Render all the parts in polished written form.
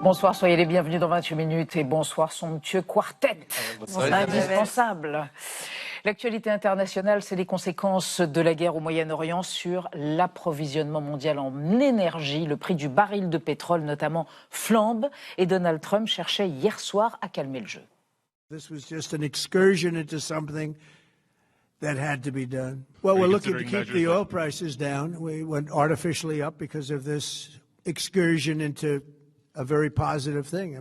Bonsoir, soyez les bienvenus dans 28 minutes et bonsoir somptueux quartet. Bonsoir, indispensable. L'actualité internationale, c'est les conséquences de la guerre au Moyen-Orient sur l'approvisionnement mondial en énergie. Le prix du baril de pétrole notamment flambe et Donald Trump cherchait hier soir à calmer le jeu. This was just an excursion into something that had to be done. Well, we're looking to keep the oil prices down. We went artificially up because of this excursion into a very positive thing.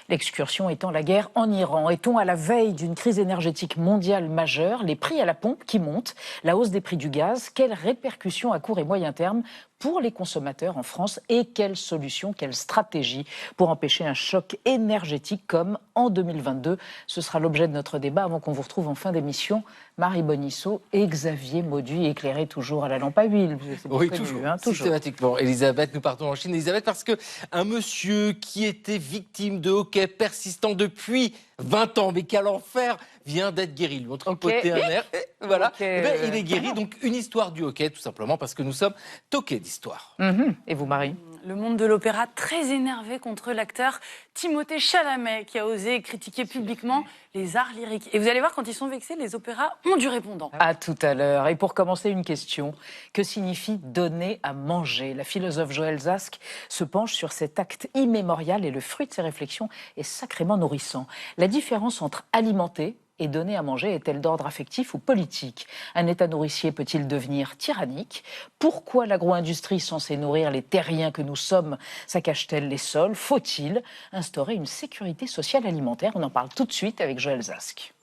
L'excursion étant la guerre en Iran. Est-on à la veille d'une crise énergétique mondiale majeure? Les prix à la pompe qui montent, la hausse des prix du gaz, quelles répercussions à court et moyen terme pour les consommateurs en France et quelles solutions, quelles stratégies pour empêcher un choc énergétique comme en 2022? Ce sera l'objet de notre débat avant qu'on vous retrouve en fin d'émission. Marie Bonisseau et Xavier Mauduit, éclairés toujours à la lampe à huile. Oui, toujours, systématiquement. Elisabeth, nous partons en Chine. Elisabeth, parce qu'un monsieur qui était victime de hoquet persistant depuis 20 ans, mais quel enfer, vient d'être guéri. Lui ont tripoté un nerf, et voilà. Et ben, il est guéri, donc une histoire du hockey, tout simplement, parce que nous sommes toqués d'histoire. Et vous, Marie? Le monde de l'opéra très énervé contre l'acteur Timothée Chalamet, qui a osé critiquer publiquement les arts lyriques. Et vous allez voir, quand ils sont vexés, les opéras ont du répondant. À tout à l'heure. Et pour commencer, une question. Que signifie donner à manger? La philosophe Joëlle Zask se penche sur cet acte immémorial et le fruit de ses réflexions est sacrément nourrissant. La différence entre alimenter et donner à manger est-elle d'ordre affectif ou politique? Un État nourricier peut-il devenir tyrannique? Pourquoi l'agro-industrie censée nourrir les terriens que nous sommes saccage-t-elle les sols? Faut-il instaurer une sécurité sociale alimentaire? On en parle tout de suite avec Joëlle Zask.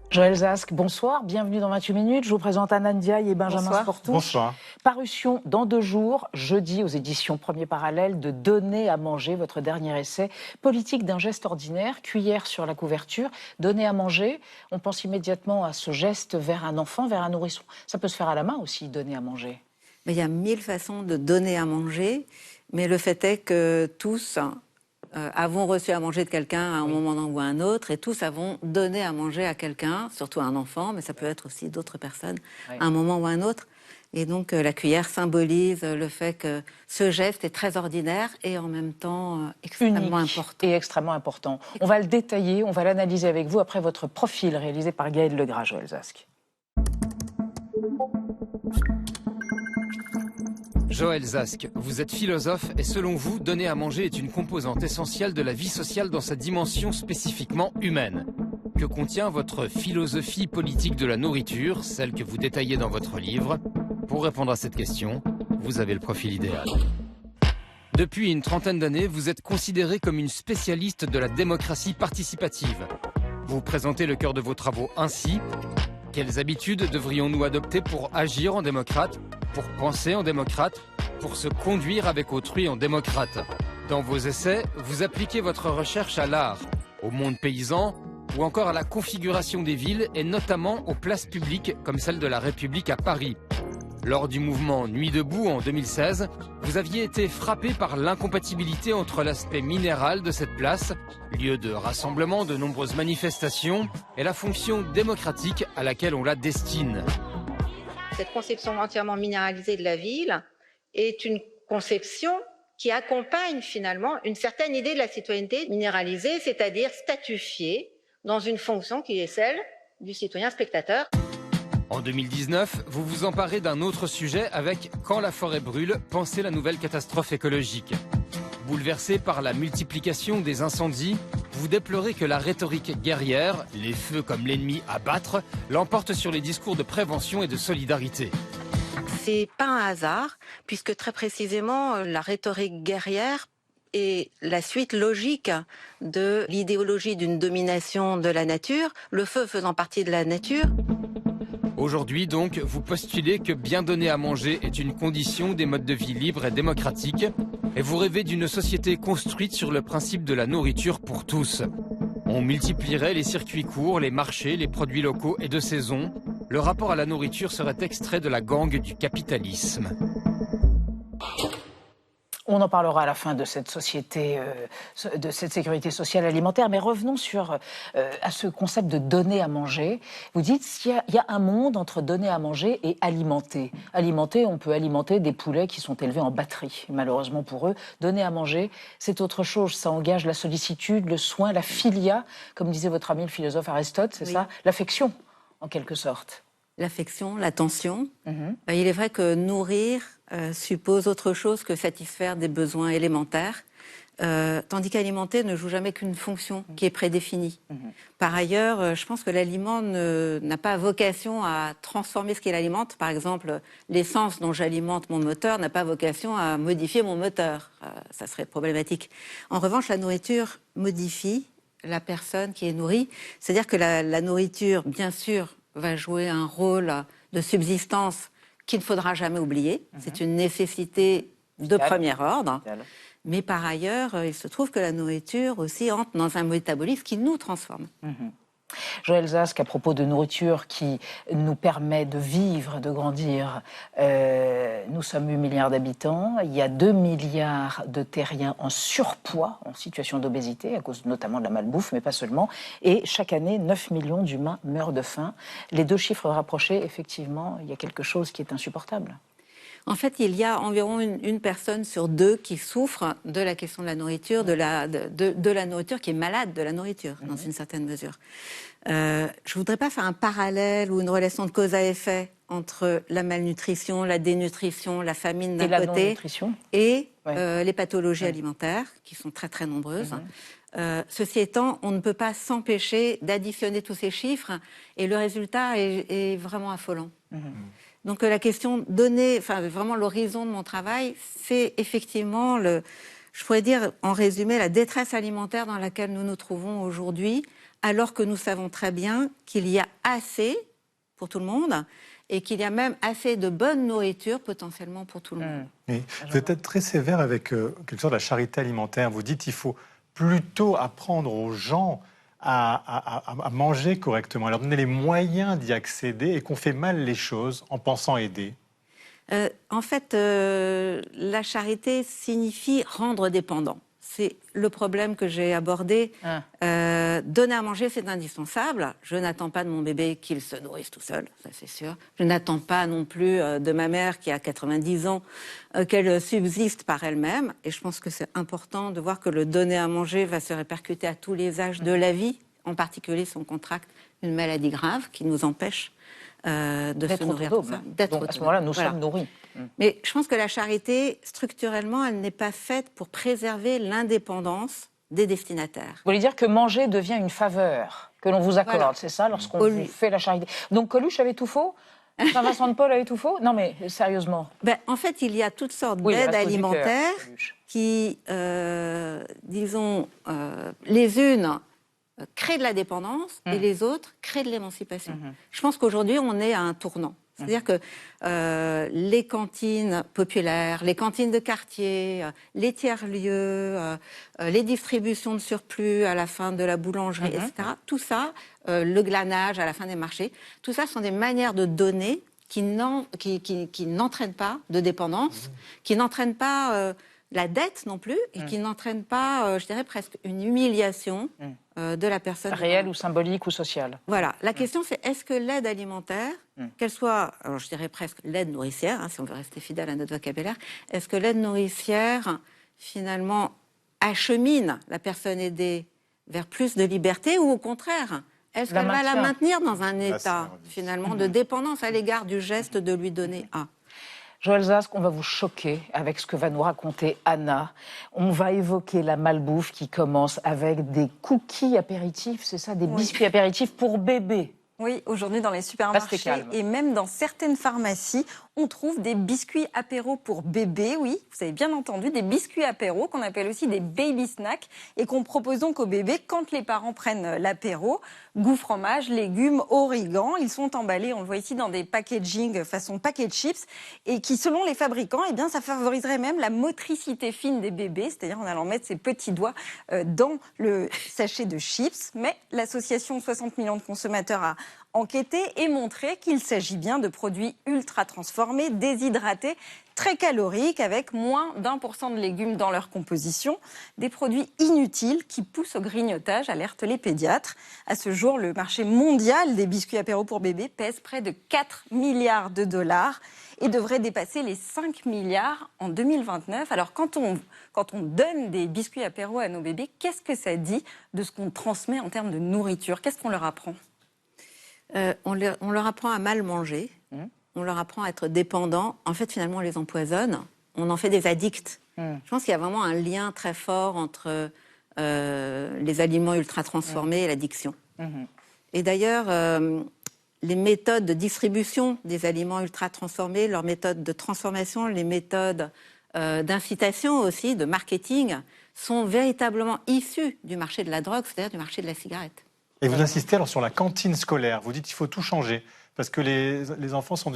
Joëlle Zask, bonsoir, bienvenue dans 28 minutes. Je vous présente Anna Ndiaye et Benjamin Sportouche. Bonsoir. Parution dans 2 jours, jeudi aux éditions Premier Parallèle, de Donner à manger, votre dernier essai. Politique d'un geste ordinaire, cuillère sur la couverture. Donner à manger, on pense immédiatement à ce geste vers un enfant, vers un nourrisson. Ça peut se faire à la main aussi, donner à manger. Mais il y a 1000 façons de donner à manger, mais le fait est que tous avons reçu à manger de quelqu'un à un moment ou à un autre, et tous avons donné à manger à quelqu'un, surtout à un enfant, mais ça peut être aussi d'autres personnes, à un moment ou à un autre. Et donc la cuillère symbolise le fait que ce geste est très ordinaire et en même temps extrêmement important. Et extrêmement important. On va le détailler, on va l'analyser avec vous après votre profil réalisé par Gaël Legras, Joëlle Zask. Joëlle Zask, vous êtes philosophe et selon vous, donner à manger est une composante essentielle de la vie sociale dans sa dimension spécifiquement humaine. Que contient votre philosophie politique de la nourriture, celle que vous détaillez dans votre livre? Pour répondre à cette question, vous avez le profil idéal. Depuis une trentaine d'années, vous êtes considéré comme une spécialiste de la démocratie participative. Vous présentez le cœur de vos travaux ainsi. Quelles habitudes devrions-nous adopter pour agir en démocrate, pour penser en démocrate, pour se conduire avec autrui en démocrate? Dans vos essais, vous appliquez votre recherche à l'art, au monde paysan ou encore à la configuration des villes et notamment aux places publiques comme celle de la République à Paris. Lors du mouvement Nuit debout en 2016, vous aviez été frappé par l'incompatibilité entre l'aspect minéral de cette place, lieu de rassemblement de nombreuses manifestations, et la fonction démocratique à laquelle on la destine. Cette conception entièrement minéralisée de la ville est une conception qui accompagne finalement une certaine idée de la citoyenneté minéralisée, c'est-à-dire statufiée dans une fonction qui est celle du citoyen spectateur. En 2019, vous vous emparez d'un autre sujet avec « Quand la forêt brûle, pensez la nouvelle catastrophe écologique ». Bouleversé par la multiplication des incendies, vous déplorez que la rhétorique guerrière, les feux comme l'ennemi à battre, l'emporte sur les discours de prévention et de solidarité. C'est pas un hasard, puisque très précisément, la rhétorique guerrière est la suite logique de l'idéologie d'une domination de la nature, le feu faisant partie de la nature. Aujourd'hui donc, vous postulez que bien donner à manger est une condition des modes de vie libres et démocratiques, et vous rêvez d'une société construite sur le principe de la nourriture pour tous. On multiplierait les circuits courts, les marchés, les produits locaux et de saison. Le rapport à la nourriture serait extrait de la gangue du capitalisme. On en parlera à la fin de cette société, de cette sécurité sociale alimentaire, mais revenons à ce concept de donner à manger. Vous dites qu'il y a un monde entre donner à manger et alimenter. Alimenter, on peut alimenter des poulets qui sont élevés en batterie, malheureusement pour eux. Donner à manger, c'est autre chose. Ça engage la sollicitude, le soin, la philia, comme disait votre ami le philosophe Aristote, c'est ça ? L'affection, en quelque sorte. L'affection, l'attention. Il est vrai que nourrir suppose autre chose que satisfaire des besoins élémentaires, tandis qu'alimenter ne joue jamais qu'une fonction qui est prédéfinie. Par ailleurs, je pense que l'aliment n'a pas vocation à transformer ce qu'il alimente. Par exemple, l'essence dont j'alimente mon moteur n'a pas vocation à modifier mon moteur. Ça serait problématique. En revanche, la nourriture modifie la personne qui est nourrie. C'est-à-dire que la nourriture, bien sûr, va jouer un rôle de subsistance qu'il ne faudra jamais oublier. C'est une nécessité de premier ordre. Mais par ailleurs, il se trouve que la nourriture aussi entre dans un métabolisme qui nous transforme. Joël Zask, à propos de nourriture qui nous permet de vivre, de grandir, nous sommes 8 milliards d'habitants, il y a 2 milliards de terriens en surpoids, en situation d'obésité, à cause notamment de la malbouffe, mais pas seulement, et chaque année, 9 millions d'humains meurent de faim. Les deux chiffres rapprochés, effectivement, il y a quelque chose qui est insupportable. En fait, il y a environ une personne sur 2 qui souffre de la question de la nourriture, de la nourriture, qui est malade de la nourriture, dans une certaine mesure. Je ne voudrais pas faire un parallèle ou une relation de cause à effet entre la malnutrition, la dénutrition, la famine d'un côté et les pathologies alimentaires, qui sont très très nombreuses. Ceci étant, on ne peut pas s'empêcher d'additionner tous ces chiffres et le résultat est vraiment affolant. Donc la question donnée, enfin vraiment l'horizon de mon travail, c'est effectivement, je pourrais dire en résumé, la détresse alimentaire dans laquelle nous nous trouvons aujourd'hui, alors que nous savons très bien qu'il y a assez pour tout le monde et qu'il y a même assez de bonne nourriture potentiellement pour tout le monde. Et vous êtes très sévère avec quelque chose de la charité alimentaire. Vous dites qu'il faut plutôt apprendre aux gens à manger correctement, à leur donner les moyens d'y accéder et qu'on fait mal les choses en pensant aider. En fait, la charité signifie rendre dépendant. C'est le problème que j'ai abordé. Donner à manger, c'est indispensable. Je n'attends pas de mon bébé qu'il se nourrisse tout seul, ça c'est sûr. Je n'attends pas non plus de ma mère qui a 90 ans qu'elle subsiste par elle-même. Et je pense que c'est important de voir que le donner à manger va se répercuter à tous les âges de la vie, en particulier si on contracte une maladie grave qui nous empêche de se nourrir. Donc à ce moment-là, nous sommes nourris. Mais je pense que la charité, structurellement, elle n'est pas faite pour préserver l'indépendance des destinataires. Vous voulez dire que manger devient une faveur que l'on vous accorde, c'est ça, lorsqu'on vous fait la charité. Donc Coluche avait tout faux ? Saint-Vincent de Paul avait tout faux ? Non mais sérieusement. En fait, il y a toutes sortes d'aides alimentaires qui, disons, les unes créent de la dépendance et les autres créent de l'émancipation. Je pense qu'aujourd'hui, on est à un tournant. C'est-à-dire que les cantines populaires, les cantines de quartier, les tiers-lieux, les distributions de surplus à la fin de la boulangerie, etc., tout ça, le glanage à la fin des marchés, tout ça sont des manières de donner qui n'entraînent pas de dépendance, qui n'entraînent pas la dette non plus, et qui n'entraînent pas, je dirais, presque une humiliation de la personne. Réelle ou symbolique ou sociale. Voilà. La question, c'est est-ce que l'aide alimentaire, qu'elle soit, alors je dirais presque l'aide nourricière, si on veut rester fidèle à notre vocabulaire, est-ce que l'aide nourricière, finalement, achemine la personne aidée vers plus de liberté ou au contraire, est-ce qu'elle va la maintenir dans un état, finalement, de dépendance à l'égard du geste de lui donner à? Joël Zask, on va vous choquer avec ce que va nous raconter Anna. On va évoquer la malbouffe qui commence avec des cookies apéritifs, c'est ça, des biscuits apéritifs pour bébés. Oui, aujourd'hui dans les supermarchés et même dans certaines pharmacies, on trouve des biscuits apéros pour bébés, oui, vous avez bien entendu, des biscuits apéros qu'on appelle aussi des baby snacks et qu'on propose donc aux bébés quand les parents prennent l'apéro. Goût fromage, légumes, origan, ils sont emballés, on le voit ici, dans des packaging façon paquet de chips et qui, selon les fabricants, eh bien, ça favoriserait même la motricité fine des bébés, c'est-à-dire en allant mettre ses petits doigts dans le sachet de chips. Mais l'association 60 millions de consommateurs a enquêté et montré qu'il s'agit bien de produits ultra transformés, déshydratés, très caloriques, avec moins d'1% de légumes dans leur composition. Des produits inutiles qui poussent au grignotage, alertent les pédiatres. À ce jour, le marché mondial des biscuits apéro pour bébés pèse près de 4 milliards de dollars et devrait dépasser les 5 milliards en 2029. Alors quand on donne des biscuits apéro à nos bébés, qu'est-ce que ça dit de ce qu'on transmet en termes de nourriture? Qu'est-ce qu'on leur apprend? On leur apprend à mal manger, on leur apprend à être dépendants. En fait, finalement, on les empoisonne, on en fait des addicts. Je pense qu'il y a vraiment un lien très fort entre les aliments ultra-transformés et l'addiction. Et d'ailleurs, les méthodes de distribution des aliments ultra-transformés, leurs méthodes de transformation, les méthodes d'incitation aussi, de marketing, sont véritablement issues du marché de la drogue, c'est-à-dire du marché de la cigarette. Et vous insistez alors sur la cantine scolaire. Vous dites qu'il faut tout changer parce que les enfants sont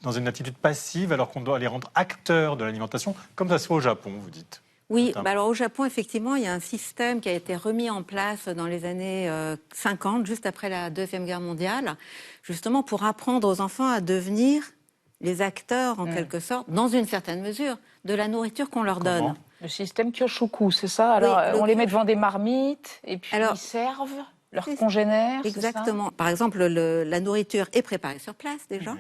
dans une attitude passive alors qu'on doit les rendre acteurs de l'alimentation, comme ça se fait au Japon, vous dites. Oui, alors au Japon, effectivement, il y a un système qui a été remis en place dans les années 50, juste après la Deuxième Guerre mondiale, justement pour apprendre aux enfants à devenir les acteurs, en quelque sorte, dans une certaine mesure, de la nourriture qu'on leur donne. Le système Kyoshoku, c'est ça? Alors, oui, on les met devant des marmites et puis ils servent leurs congénères. Exactement. Par exemple, la nourriture est préparée sur place déjà.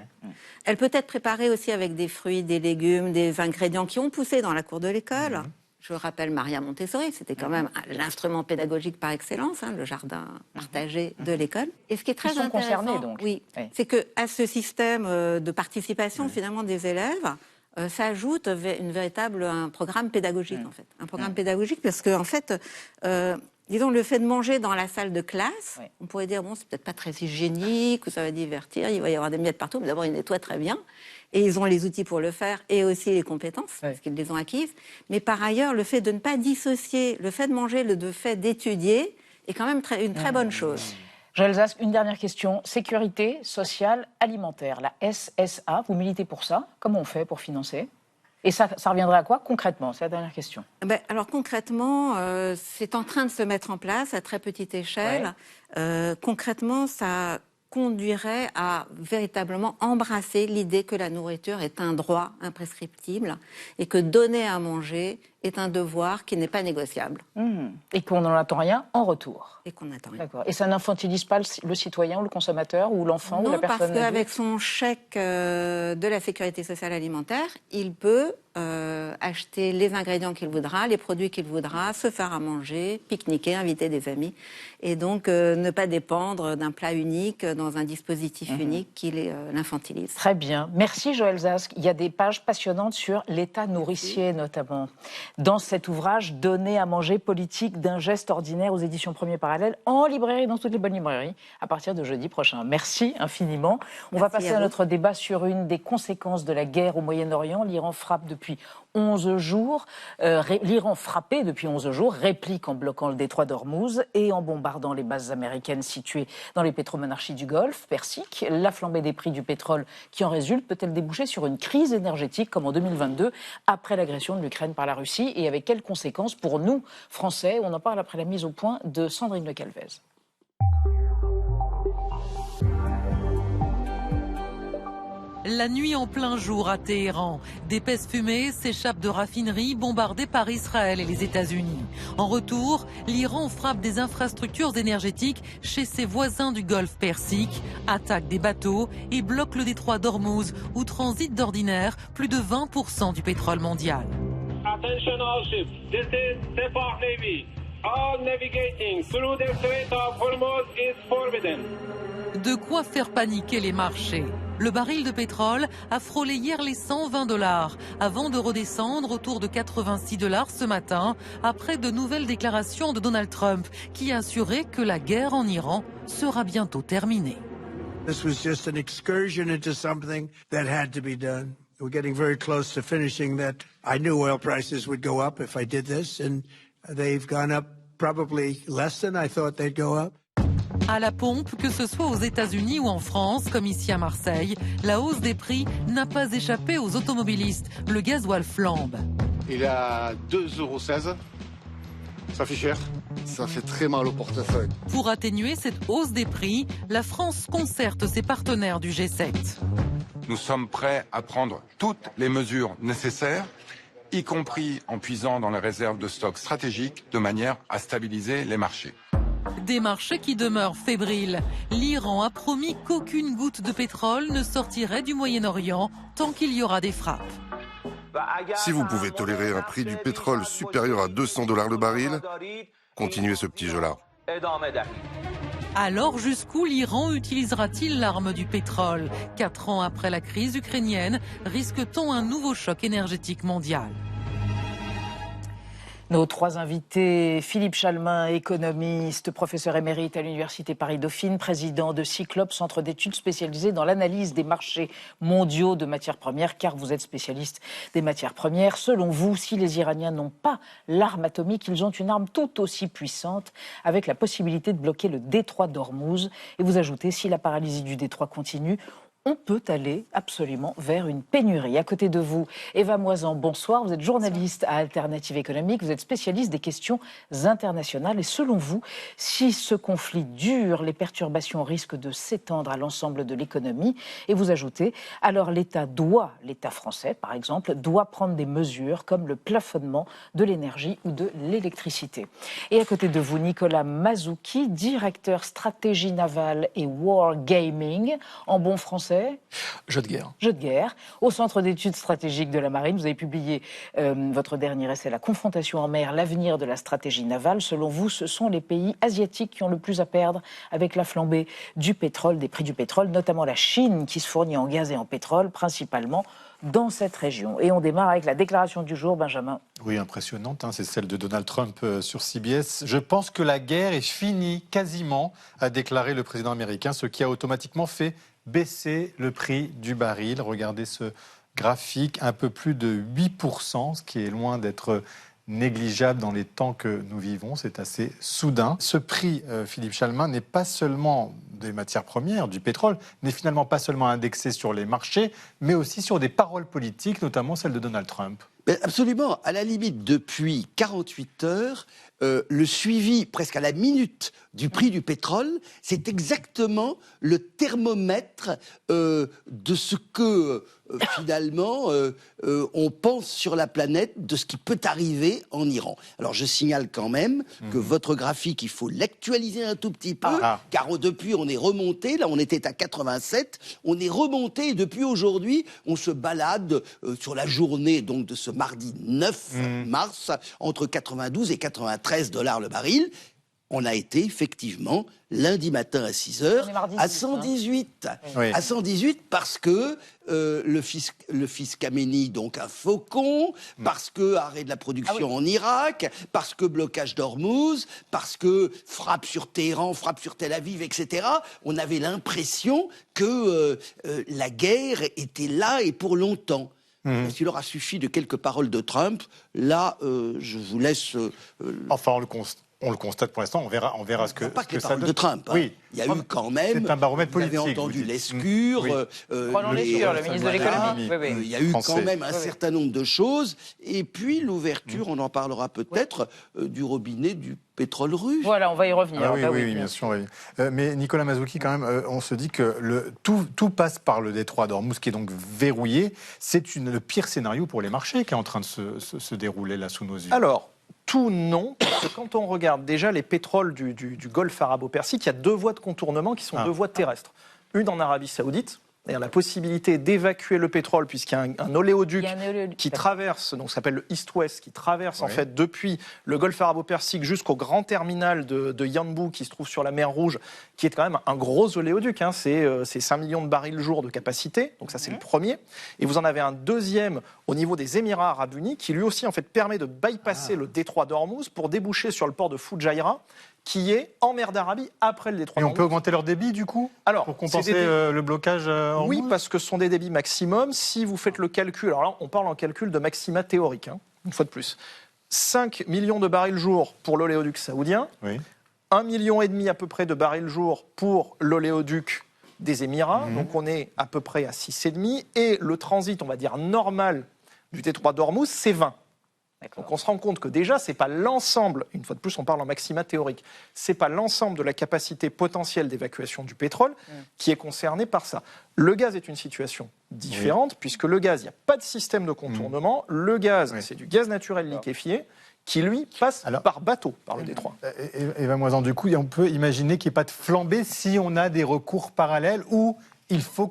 Elle peut être préparée aussi avec des fruits, des légumes, des ingrédients qui ont poussé dans la cour de l'école. Je rappelle Maria Montessori, c'était quand même l'instrument pédagogique par excellence, le jardin partagé de l'école. Et ce qui est très intéressant, concernés, donc. C'est qu'à ce système de participation finalement des élèves, s'ajoute un programme pédagogique en fait. Un programme pédagogique parce que en fait, disons le fait de manger dans la salle de classe, on pourrait dire bon c'est peut-être pas très hygiénique ou ça va divertir, il va y avoir des miettes partout, mais d'abord ils nettoient très bien. Et ils ont les outils pour le faire et aussi les compétences, parce qu'ils les ont acquises. Mais par ailleurs, le fait de ne pas dissocier le fait de manger, le fait d'étudier, est quand même une très bonne chose. Joël Zask, une dernière question. Sécurité sociale alimentaire, la SSA, vous militez pour ça? Comment on fait pour financer? Et ça reviendrait à quoi concrètement? C'est la dernière question. Alors concrètement, c'est en train de se mettre en place à très petite échelle. Concrètement, ça conduirait à véritablement embrasser l'idée que la nourriture est un droit imprescriptible et que donner à manger est un devoir qui n'est pas négociable. Et qu'on n'en attend rien en retour. Et qu'on attend rien. D'accord. Et ça n'infantilise pas le citoyen ou le consommateur ou l'enfant ou la personne? Non, parce qu'avec son chèque de la sécurité sociale alimentaire, il peut acheter les ingrédients qu'il voudra, les produits qu'il voudra, se faire à manger, pique-niquer, inviter des amis. Et donc ne pas dépendre d'un plat unique dans un dispositif unique qui l'infantilise. Très bien. Merci Joël Zask. Il y a des pages passionnantes sur l'état nourricier notamment. Dans cet ouvrage, Donner à manger, politique d'un geste ordinaire aux éditions Premier Parallèle, en librairie, dans toutes les bonnes librairies, à partir de jeudi prochain. Merci infiniment. On va passer à notre débat sur une des conséquences de la guerre au Moyen-Orient. L'Iran frappe depuis 11 jours. L'Iran frappé depuis 11 jours, réplique en bloquant le détroit d'Ormuz et en bombardant les bases américaines situées dans les pétromonarchies du Golfe Persique. La flambée des prix du pétrole qui en résulte peut-elle déboucher sur une crise énergétique comme en 2022 après l'agression de l'Ukraine par la Russie, et avec quelles conséquences pour nous, Français? On en parle après la mise au point de Sandrine Le Calvez. La nuit en plein jour à Téhéran, d'épaisses fumées s'échappent de raffineries bombardées par Israël et les États-Unis. En retour, l'Iran frappe des infrastructures énergétiques chez ses voisins du Golfe Persique, attaque des bateaux et bloque le détroit d'Ormuz où transite d'ordinaire plus de 20% du pétrole mondial. Attention all ships, this is Sepah Navy. All navigating through the Strait of Hormuz is forbidden. De quoi faire paniquer les marchés. Le baril de pétrole a frôlé hier les $120 avant de redescendre autour de $86 ce matin après de nouvelles déclarations de Donald Trump qui a assuré que la guerre en Iran sera bientôt terminée. This was just an excursion into something that had to be done. We're getting very close to finishing that. I knew oil prices would go up if I did this, and they've gone up probably less than I thought they'd go up. À la pompe, que ce soit aux États-Unis ou en France, comme ici à Marseille, la hausse des prix n'a pas échappé aux automobilistes. Le gasoil flambe. Il est à 2,16 €. Ça fait cher. Ça fait très mal au portefeuille. Pour atténuer cette hausse des prix, la France concerte ses partenaires du G7. nous sommes prêts à prendre toutes les mesures nécessaires, y compris en puisant dans les réserves de stock stratégiques, de manière à stabiliser les marchés. Des marchés qui demeurent fébriles. L'Iran a promis qu'aucune goutte de pétrole ne sortirait du Moyen-Orient tant qu'il y aura des frappes. Si vous pouvez tolérer un prix du pétrole supérieur à 200 $ le baril, continuez ce petit jeu-là. Alors jusqu'où l'Iran utilisera-t-il l'arme du pétrole? 4 ans après la crise ukrainienne, risque-t-on un nouveau choc énergétique mondial? Nos 3 invités, Philippe Chalmin, économiste, professeur émérite à l'Université Paris-Dauphine, président de Cyclope, centre d'études spécialisé dans l'analyse des marchés mondiaux de matières premières, car vous êtes spécialiste des matières premières. Selon vous, si les Iraniens n'ont pas l'arme atomique, ils ont une arme tout aussi puissante, avec la possibilité de bloquer le détroit d'Ormuz. Et vous ajoutez, si la paralysie du détroit continue, on peut aller absolument vers une pénurie. À côté de vous, Eva Moisan, bonsoir. Vous êtes journaliste à Alternative économique. Vous êtes spécialiste des questions internationales. Et selon vous, si ce conflit dure, les perturbations risquent de s'étendre à l'ensemble de l'économie. Et vous ajoutez, alors l'État français par exemple, doit prendre des mesures comme le plafonnement de l'énergie ou de l'électricité. Et à côté de vous, Nicolas Mazouki, directeur stratégie navale et wargaming, en bon français. Jeu de guerre. Jeu de guerre. Au Centre d'études stratégiques de la Marine, vous avez publié votre dernier essai, La confrontation en mer, l'avenir de la stratégie navale. Selon vous, ce sont les pays asiatiques qui ont le plus à perdre avec la flambée du pétrole, des prix du pétrole, notamment la Chine qui se fournit en gaz et en pétrole, principalement dans cette région. Et on démarre avec la déclaration du jour, Benjamin. Oui, impressionnante, c'est celle de Donald Trump sur CBS. Je pense que la guerre est finie, quasiment, a déclaré le président américain, ce qui a automatiquement fait baisser le prix du baril. Regardez ce graphique, un peu plus de 8%, ce qui est loin d'être négligeable dans les temps que nous vivons. C'est assez soudain. Ce prix, Philippe Chalmin, n'est pas seulement des matières premières, du pétrole, n'est finalement pas seulement indexé sur les marchés, mais aussi sur des paroles politiques, notamment celle de Donald Trump. Mais absolument. À la limite, depuis 48 heures, le suivi presque à la minute du prix du pétrole, c'est exactement le thermomètre de ce que finalement on pense sur la planète, de ce qui peut arriver en Iran. Alors je signale quand même que votre graphique, il faut l'actualiser un tout petit peu, car depuis on est remonté, là on était à 87, on est remonté et depuis aujourd'hui on se balade sur la journée donc de ce mardi 9 mars entre 92 et 93 $ le baril. On a été effectivement lundi matin à 6 heures à 118. Oui. À 118 parce que le fils Khamenei, donc un faucon, parce que arrêt de la production en Irak, parce que blocage d'Ormuz, parce que frappe sur Téhéran, frappe sur Tel Aviv, etc. On avait l'impression que la guerre était là et pour longtemps. S'il aura suffi de quelques paroles de Trump, là, je vous laisse... Enfin, on le constate pour l'instant, on verra ce que, pas que les ça paroles donne. de Trump. Oui. Il y a eu quand même... C'est un baromètre politique. Vous avez entendu Lescure... le ministre de l'économie. Il y a eu quand même un certain nombre de choses. Et puis l'ouverture, on en parlera peut-être, du robinet du pétrole russe. Voilà, on va y revenir. Oui, bien sûr. Oui. Mais Nicolas Mazouki, quand même, on se dit que tout passe par le détroit d'Ormuz, qui est donc verrouillé. C'est le pire scénario pour les marchés qui est en train de se dérouler là sous nos yeux. Alors, tout non, parce que quand on regarde déjà les pétroles du Golfe arabo-persique, il y a 2 voies de contournement qui sont 2 voies terrestres. Une en Arabie saoudite, c'est-à-dire la possibilité d'évacuer le pétrole, puisqu'il y a un oléoduc qui traverse, donc ça s'appelle le East-West, qui traverse en fait depuis le Golfe arabo-persique jusqu'au grand terminal de Yanbu, qui se trouve sur la mer Rouge, qui est quand même un gros oléoduc, c'est 5 millions de barils le jour de capacité, donc ça c'est le premier. Et vous en avez un deuxième au niveau des Émirats arabes unis, qui lui aussi en fait permet de bypasser le détroit d'Ormuz pour déboucher sur le port de Fujairah, qui est en mer d'Arabie après le détroit. Et on peut augmenter leur débit du coup pour compenser le blocage en Oui, parce que ce sont des débits maximum. Si vous faites le calcul, alors là on parle en calcul de maxima théorique, une fois de plus. 5 millions de barils jour pour l'oléoduc saoudien, 1,5 million à peu près de barils jour pour l'oléoduc des Émirats, donc on est à peu près à 6,5, et le transit, on va dire, normal du détroit d'Ormuz, c'est 20. Donc on se rend compte que déjà, ce n'est pas l'ensemble, une fois de plus on parle en maxima théorique, ce n'est pas l'ensemble de la capacité potentielle d'évacuation du pétrole qui est concerné par ça. Le gaz est une situation différente, puisque le gaz, il n'y a pas de système de contournement. Le gaz, c'est du gaz naturel liquéfié qui, lui, passe par bateau, par le détroit. Eva Moisan, du coup, on peut imaginer qu'il n'y ait pas de flambée si on a des recours parallèles ou il faut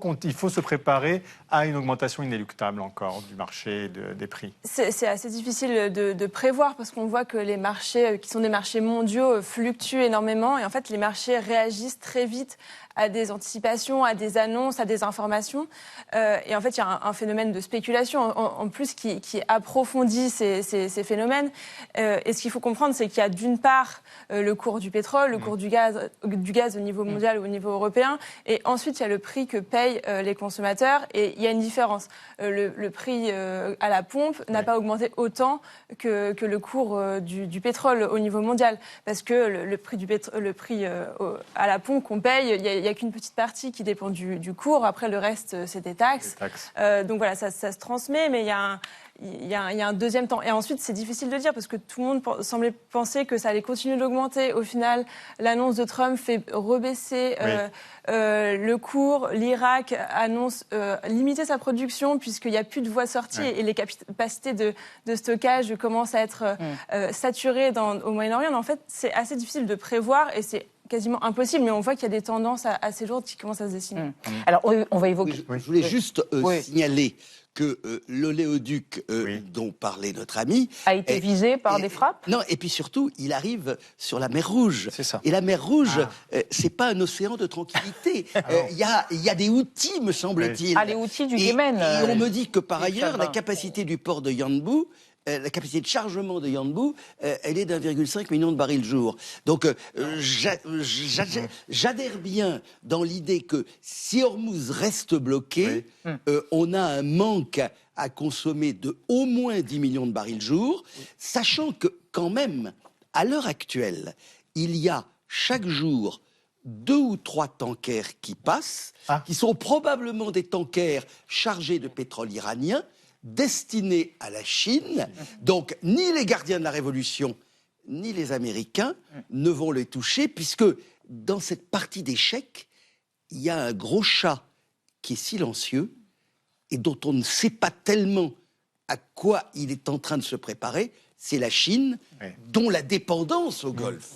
se préparer à une augmentation inéluctable encore du marché des prix. C'est assez difficile de prévoir parce qu'on voit que les marchés, qui sont des marchés mondiaux, fluctuent énormément et en fait les marchés réagissent très vite à des anticipations, à des annonces, à des informations. Et en fait, il y a un phénomène de spéculation en plus qui approfondit ces phénomènes. Et ce qu'il faut comprendre, c'est qu'il y a d'une part le cours du pétrole, le cours du gaz au niveau mondial ou au niveau européen, et ensuite il y a le prix que payent les consommateurs. Et il y a une différence. Le prix à la pompe n'a pas augmenté autant que le cours du pétrole au niveau mondial, parce que le prix à la pompe qu'on paye, il n'y a qu'une petite partie qui dépend du cours. Après, le reste, c'est des taxes. Donc voilà, ça se transmet, mais il y a un deuxième temps. Et ensuite, c'est difficile de dire parce que tout le monde semblait penser que ça allait continuer d'augmenter. Au final, l'annonce de Trump fait rebaisser le cours. L'Irak annonce limiter sa production puisqu'il n'y a plus de voies sorties et les capacités de stockage commencent à être saturées au Moyen-Orient. Mais en fait, c'est assez difficile de prévoir et c'est quasiment impossible, mais on voit qu'il y a des tendances assez lourdes qui commencent à se dessiner. Alors, on va évoquer... Je voulais juste signaler que l'oléoduc dont parlait notre ami... a été visé par des frappes. Non, et puis surtout, il arrive sur la mer Rouge. C'est ça. Et la mer Rouge, c'est pas un océan de tranquillité. Il y a des outils, me semble-t-il. Les outils du Yémen. Et on me dit que par ailleurs, la capacité du port de Yanbu, la capacité de chargement de Yanbu, elle est d'1,5 million de barils jour. Donc, j'adhère bien dans l'idée que si Hormuz reste bloqué, on a un manque à consommer de au moins 10 millions de barils jour, sachant que quand même, à l'heure actuelle, il y a chaque jour 2 ou 3 tankers qui passent, qui sont probablement des tankers chargés de pétrole iranien, destinés à la Chine. Donc, ni les gardiens de la Révolution, ni les Américains ne vont les toucher, puisque dans cette partie d'échecs, il y a un gros chat qui est silencieux et dont on ne sait pas tellement à quoi il est en train de se préparer, c'est la Chine, dont la dépendance au Golfe,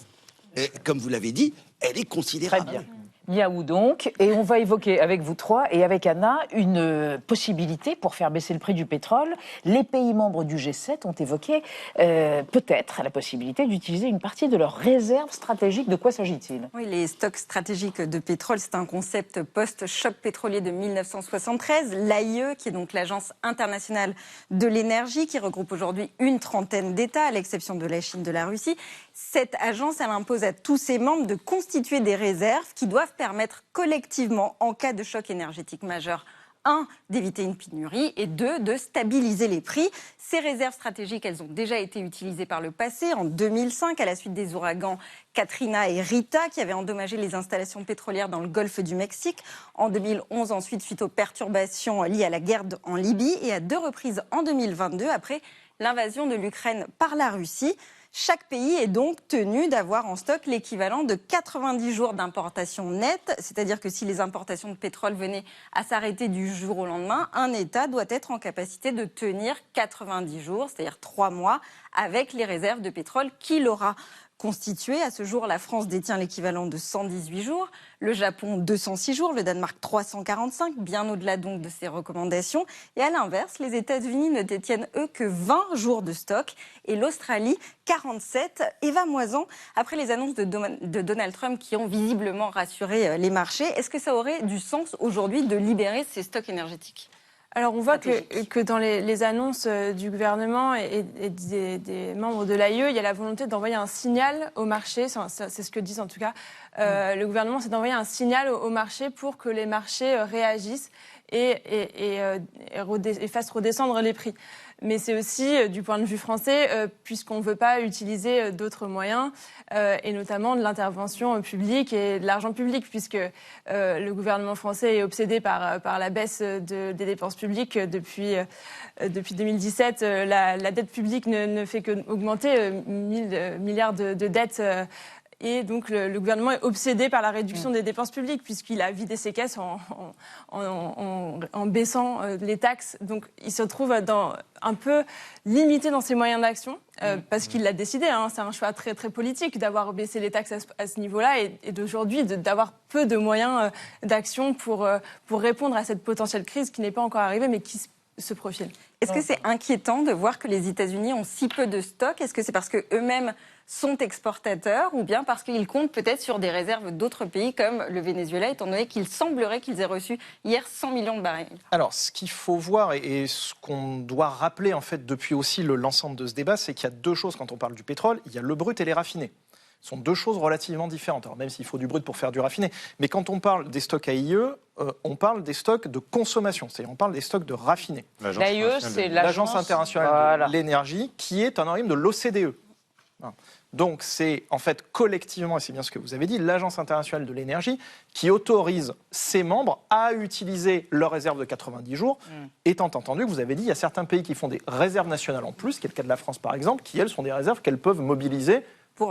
comme vous l'avez dit, elle est considérable. Très bien. Miaou donc, et on va évoquer avec vous trois et avec Anna une possibilité pour faire baisser le prix du pétrole. Les pays membres du G7 ont évoqué peut-être la possibilité d'utiliser une partie de leurs réserves stratégiques. De quoi s'agit-il ? Oui, les stocks stratégiques de pétrole, c'est un concept post-choc pétrolier de 1973. L'AIE, qui est donc l'Agence internationale de l'énergie, qui regroupe aujourd'hui une trentaine d'États, à l'exception de la Chine, de la Russie. Cette agence, elle impose à tous ses membres de constituer des réserves qui doivent permettre collectivement, en cas de choc énergétique majeur, 1, d'éviter une pénurie et 2, de stabiliser les prix. Ces réserves stratégiques, elles ont déjà été utilisées par le passé, en 2005, à la suite des ouragans Katrina et Rita, qui avaient endommagé les installations pétrolières dans le golfe du Mexique. En 2011, ensuite, suite aux perturbations liées à la guerre en Libye, et à 2 reprises en 2022, après l'invasion de l'Ukraine par la Russie. Chaque pays est donc tenu d'avoir en stock l'équivalent de 90 jours d'importation nette, c'est-à-dire que si les importations de pétrole venaient à s'arrêter du jour au lendemain, un État doit être en capacité de tenir 90 jours, c'est-à-dire 3 mois, avec les réserves de pétrole qu'il aura constituées. À ce jour, la France détient l'équivalent de 118 jours, le Japon 206 jours, le Danemark 345, bien au-delà donc de ces recommandations. Et à l'inverse, les États-Unis ne détiennent eux que 20 jours de stock et l'Australie 47. Eva Moisan, après les annonces de Donald Trump qui ont visiblement rassuré les marchés, est-ce que ça aurait du sens aujourd'hui de libérer ces stocks énergétiques ? Alors on voit que dans les annonces du gouvernement et des membres de l'AIE, il y a la volonté d'envoyer un signal au marché, c'est ce que disent en tout cas le gouvernement, c'est d'envoyer un signal au marché pour que les marchés réagissent et fassent redescendre les prix. mais c'est aussi du point de vue français, puisqu'on ne veut pas utiliser d'autres moyens, et notamment de l'intervention publique et de l'argent public, puisque le gouvernement français est obsédé par la baisse des dépenses publiques depuis 2017. La dette publique ne fait qu'augmenter, 1 000 milliards de dettes. Et donc le gouvernement est obsédé par la réduction des dépenses publiques, puisqu'il a vidé ses caisses en baissant les taxes. Donc il se trouve un peu limité dans ses moyens d'action, parce qu'il l'a décidé. C'est un choix très, très politique d'avoir baissé les taxes à ce niveau-là, et d'aujourd'hui d'avoir peu de moyens d'action pour répondre à cette potentielle crise qui n'est pas encore arrivée, mais qui se profile. Est-ce que c'est inquiétant de voir que les États-Unis ont si peu de stocks? Est-ce que c'est parce qu'eux-mêmes sont exportateurs, ou bien parce qu'ils comptent peut-être sur des réserves d'autres pays comme le Venezuela, étant donné qu'il semblerait qu'ils aient reçu hier 100 millions de barils? Alors, ce qu'il faut voir, et ce qu'on doit rappeler en fait depuis aussi l'ensemble de ce débat, c'est qu'il y a deux choses quand on parle du pétrole. Il y a le brut et les raffinés. Ce sont deux choses relativement différentes. Alors, même s'il faut du brut pour faire du raffiné. Mais quand on parle des stocks AIE, on parle des stocks de consommation, c'est-à-dire on parle des stocks de raffinés. L'AIE, c'est l'Agence internationale de l'énergie, qui est un organisme de l'OCDE. Donc c'est en fait collectivement, et c'est bien ce que vous avez dit, l'Agence internationale de l'énergie qui autorise ses membres à utiliser leurs réserves de 90 jours, étant entendu que vous avez dit, il y a certains pays qui font des réserves nationales en plus, qui est le cas de la France par exemple, qui elles sont des réserves qu'elles peuvent mobiliser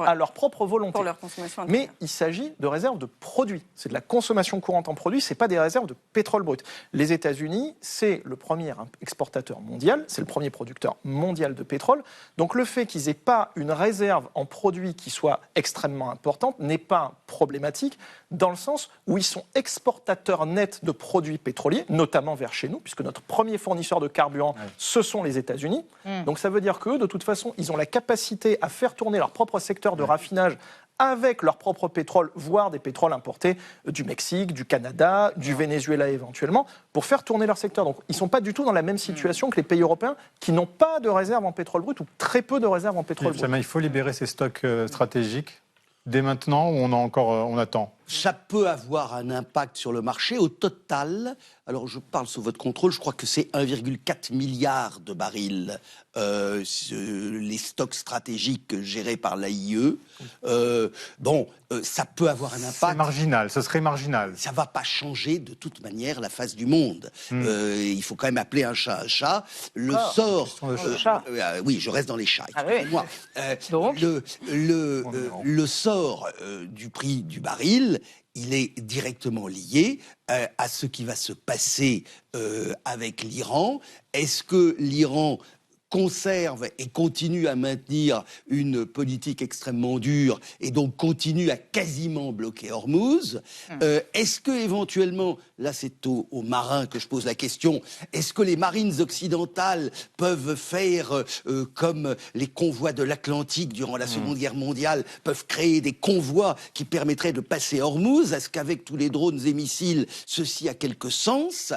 à leur propre volonté. Pour leur consommation interne. Mais il s'agit de réserves de produits. C'est de la consommation courante en produits, ce n'est pas des réserves de pétrole brut. Les États-Unis, c'est le premier exportateur mondial, c'est le premier producteur mondial de pétrole. Donc le fait qu'ils n'aient pas une réserve en produits qui soit extrêmement importante n'est pas problématique, dans le sens où ils sont exportateurs nets de produits pétroliers, notamment vers chez nous, puisque notre premier fournisseur de carburant, ce sont les États-Unis. Donc ça veut dire qu'eux, de toute façon, ils ont la capacité à faire tourner leur propre secteur de raffinage avec leur propre pétrole, voire des pétroles importés du Mexique, du Canada, du Venezuela éventuellement, pour faire tourner leur secteur. Donc ils ne sont pas du tout dans la même situation que les pays européens qui n'ont pas de réserve en pétrole brut ou très peu de réserves en pétrole brut. Il faut libérer ces stocks stratégiques dès maintenant ou on attend? Ça peut avoir un impact sur le marché. Au total, alors je parle sous votre contrôle, je crois que c'est 1,4 milliard de barils, les stocks stratégiques gérés par l'AIE. Ça peut avoir un impact. C'est marginal, ce serait marginal. Ça ne va pas changer de toute manière la face du monde. Il faut quand même appeler un chat un chat. Le sort... oui, je reste dans les chats, excusez-moi. Le sort du prix du baril, il est directement lié à ce qui va se passer avec l'Iran. Est-ce que l'Iran conserve et continue à maintenir une politique extrêmement dure et donc continue à quasiment bloquer Hormuz? Est-ce que éventuellement, là c'est aux marins que je pose la question, est-ce que les marines occidentales peuvent faire comme les convois de l'Atlantique durant la Seconde Guerre mondiale, peuvent créer des convois qui permettraient de passer Hormuz? Est-ce qu'avec tous les drones et missiles, ceci a quelque sens?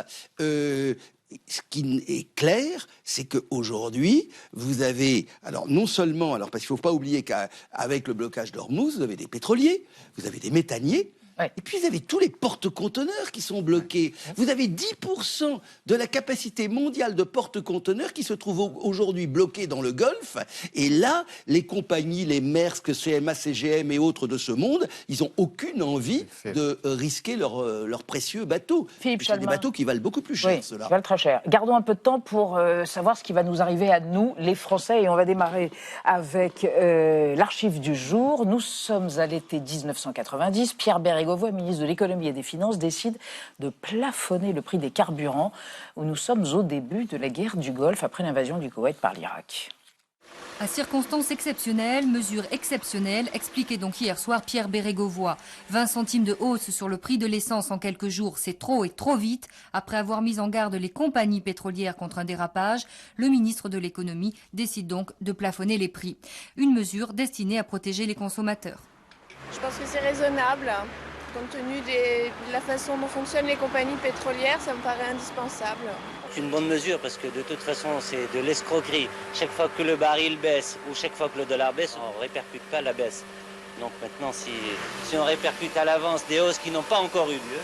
Ce qui est clair, c'est qu'aujourd'hui, vous avez, alors non seulement, parce qu'il ne faut pas oublier qu'avec le blocage d'Hormuz, vous avez des pétroliers, vous avez des méthaniers, et puis vous avez tous les porte-conteneurs qui sont bloqués. Vous avez 10% de la capacité mondiale de porte-conteneurs qui se trouvent aujourd'hui bloqués dans le Golfe. Et là, les compagnies, les Maersk, CMA, CGM et autres de ce monde, ils n'ont aucune envie de risquer leurs précieux bateaux. Philippe Chalmin. Des bateaux qui valent beaucoup plus cher, ceux-là. Qui valent très cher. Gardons un peu de temps pour savoir ce qui va nous arriver à nous, les Français. Et on va démarrer avec l'archive du jour. Nous sommes à l'été 1990. Pierre Bérégovoy, ministre de l'économie et des finances, décide de plafonner le prix des carburants, où nous sommes au début de la guerre du Golfe après l'invasion du Koweït par l'Irak. À circonstances exceptionnelles, mesures exceptionnelles, expliquait donc hier soir Pierre Bérégovoy. 20 centimes de hausse sur le prix de l'essence en quelques jours, c'est trop et trop vite. Après avoir mis en garde les compagnies pétrolières contre un dérapage, le ministre de l'économie décide donc de plafonner les prix. Une mesure destinée à protéger les consommateurs. Je pense que c'est raisonnable. Compte tenu de la façon dont fonctionnent les compagnies pétrolières, ça me paraît indispensable. C'est une bonne mesure parce que de toute façon, c'est de l'escroquerie. Chaque fois que le baril baisse ou chaque fois que le dollar baisse, on ne répercute pas la baisse. Donc maintenant, si on répercute à l'avance des hausses qui n'ont pas encore eu lieu...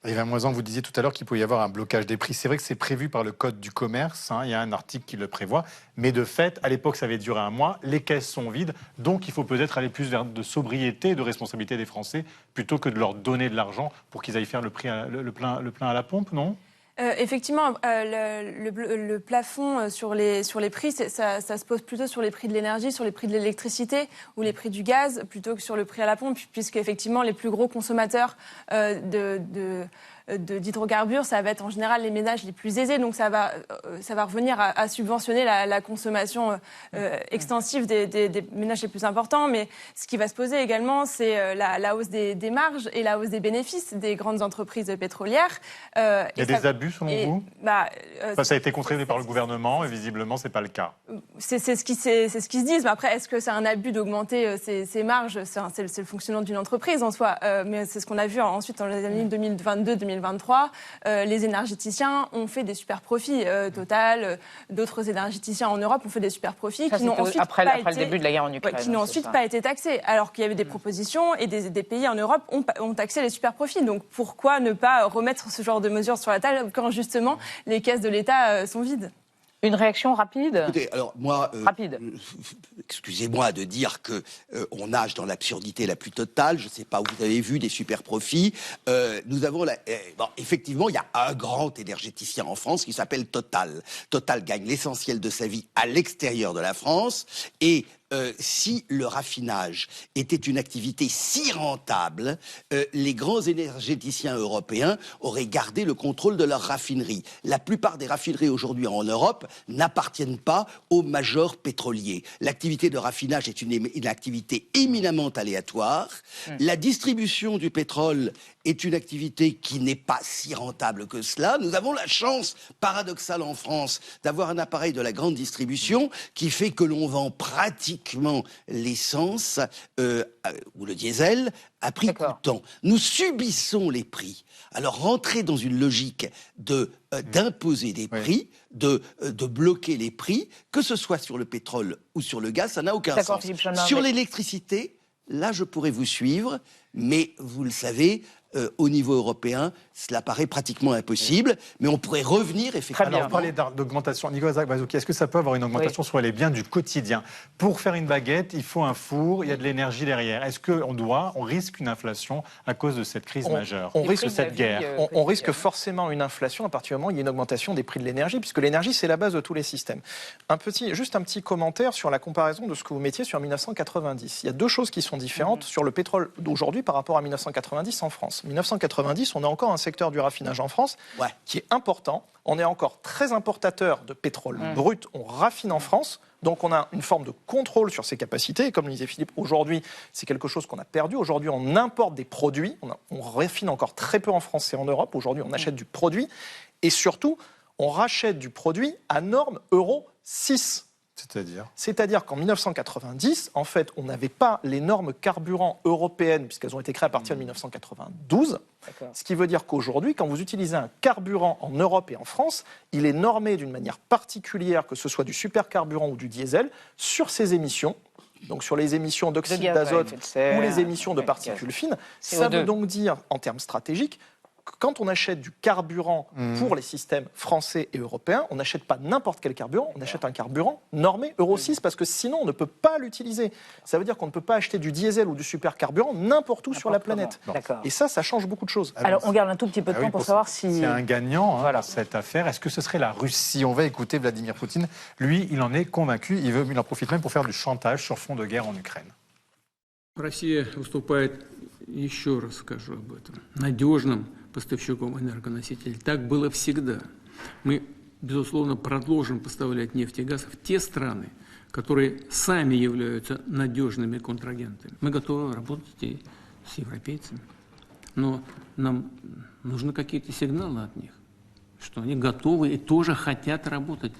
Yvan Moisan, vous disiez tout à l'heure qu'il pouvait y avoir un blocage des prix. C'est vrai que c'est prévu par le Code du commerce, il y a un article qui le prévoit, mais de fait, à l'époque, ça avait duré un mois, les caisses sont vides, donc il faut peut-être aller plus vers de sobriété et de responsabilité des Français, plutôt que de leur donner de l'argent pour qu'ils aillent faire le plein à la pompe, non ? Effectivement, le plafond sur les prix, ça se pose plutôt sur les prix de l'énergie, sur les prix de l'électricité ou les prix du gaz, plutôt que sur le prix à la pompe, puisque effectivement les plus gros consommateurs d'hydrocarbures, ça va être en général les ménages les plus aisés, donc ça va revenir à subventionner la consommation extensive des ménages les plus importants. Mais ce qui va se poser également, c'est la hausse des marges et la hausse des bénéfices des grandes entreprises pétrolières. Il y a des abus selon vous ? Ça a été contrôlé par le gouvernement et visiblement c'est pas le cas. C'est ce qu'ils se disent. Mais après, est-ce que c'est un abus d'augmenter ces marges ? C'est le fonctionnement d'une entreprise en soi. Mais c'est ce qu'on a vu ensuite dans les années 2022-2023. Les énergéticiens ont fait des super profits. Total, d'autres énergéticiens en Europe ont fait des super profits qui n'ont ensuite après le début de la guerre en Ukraine. Qui n'ont ensuite pas été taxés, alors qu'il y avait des propositions et des pays en Europe ont taxé les super profits. Donc pourquoi ne pas remettre ce genre de mesures sur la table quand justement les caisses de l'État sont vides ? Une réaction rapide ? Écoutez, alors moi, rapide. Excusez-moi de dire que on nage dans l'absurdité la plus totale. Je ne sais pas où vous avez vu des super profits. Nous avons effectivement, il y a un grand énergéticien en France qui s'appelle Total. Total gagne l'essentiel de sa vie à l'extérieur de la France et si le raffinage était une activité si rentable, les grands énergéticiens européens auraient gardé le contrôle de leurs raffineries. La plupart des raffineries aujourd'hui en Europe n'appartiennent pas aux majors pétroliers. L'activité de raffinage est une activité éminemment aléatoire. La distribution du pétrole est une activité qui n'est pas si rentable que cela. Nous avons la chance paradoxale en France d'avoir un appareil de la grande distribution qui fait que l'on vend pratiquement l'essence ou le diesel à prix coûtant. Nous subissons les prix. Alors rentrer dans une logique d'imposer des prix, de bloquer les prix, que ce soit sur le pétrole ou sur le gaz, ça n'a aucun sens. Sur l'électricité, là je pourrais vous suivre, mais vous le savez, au niveau européen, cela paraît pratiquement impossible, mais on pourrait revenir effectivement. Alors, vous parlez d'augmentation. Nicolas Bazouki, est-ce que ça peut avoir une augmentation sur les biens du quotidien ? Pour faire une baguette, il faut un four, il y a de l'énergie derrière. Est-ce qu'on risque une inflation à cause de cette crise majeure ? On risque cette guerre. On risque forcément une inflation à partir du moment où il y a une augmentation des prix de l'énergie, puisque l'énergie, c'est la base de tous les systèmes. Juste un petit commentaire sur la comparaison de ce que vous mettiez sur 1990. Il y a deux choses qui sont différentes sur le pétrole d'aujourd'hui par rapport à 1990 en France. 1990, on a encore un secteur du raffinage en France qui est important. On est encore très importateur de pétrole brut. On raffine en France. Donc on a une forme de contrôle sur ses capacités. Et comme le disait Philippe, aujourd'hui, c'est quelque chose qu'on a perdu. Aujourd'hui, on importe des produits. On raffine encore très peu en France et en Europe. Aujourd'hui, on achète du produit. Et surtout, on rachète du produit à norme Euro 6. C'est-à-dire qu'en 1990, en fait, on n'avait pas les normes carburants européennes, puisqu'elles ont été créées à partir de 1992. Ce qui veut dire qu'aujourd'hui, quand vous utilisez un carburant en Europe et en France, il est normé d'une manière particulière, que ce soit du supercarburant ou du diesel, sur ses émissions. Donc sur les émissions d'oxyde d'azote ou les émissions de particules fines. Ça veut donc dire, en termes stratégiques, quand on achète du carburant pour les systèmes français et européens, on n'achète pas n'importe quel carburant, on achète un carburant normé Euro 6 parce que sinon on ne peut pas l'utiliser. Ça veut dire qu'on ne peut pas acheter du diesel ou du supercarburant n'importe où sur la planète. Et ça change beaucoup de choses. Alors on garde un tout petit peu de temps pour savoir si... C'est un gagnant dans cette affaire. Est-ce que ce serait la Russie ? On va écouter Vladimir Poutine. Lui, il en est convaincu. Il en profite même pour faire du chantage sur fond de guerre en Ukraine. Россия выступает, еще раз скажу об этом, надежным поставщиком энергоносителей. Так было всегда. Мы, безусловно, продолжим поставлять нефть и газ в те страны, которые сами являются надежными контрагентами. Мы готовы работать и с европейцами. Но нам нужны какие-то сигналы от них, что они готовы и тоже хотят работать.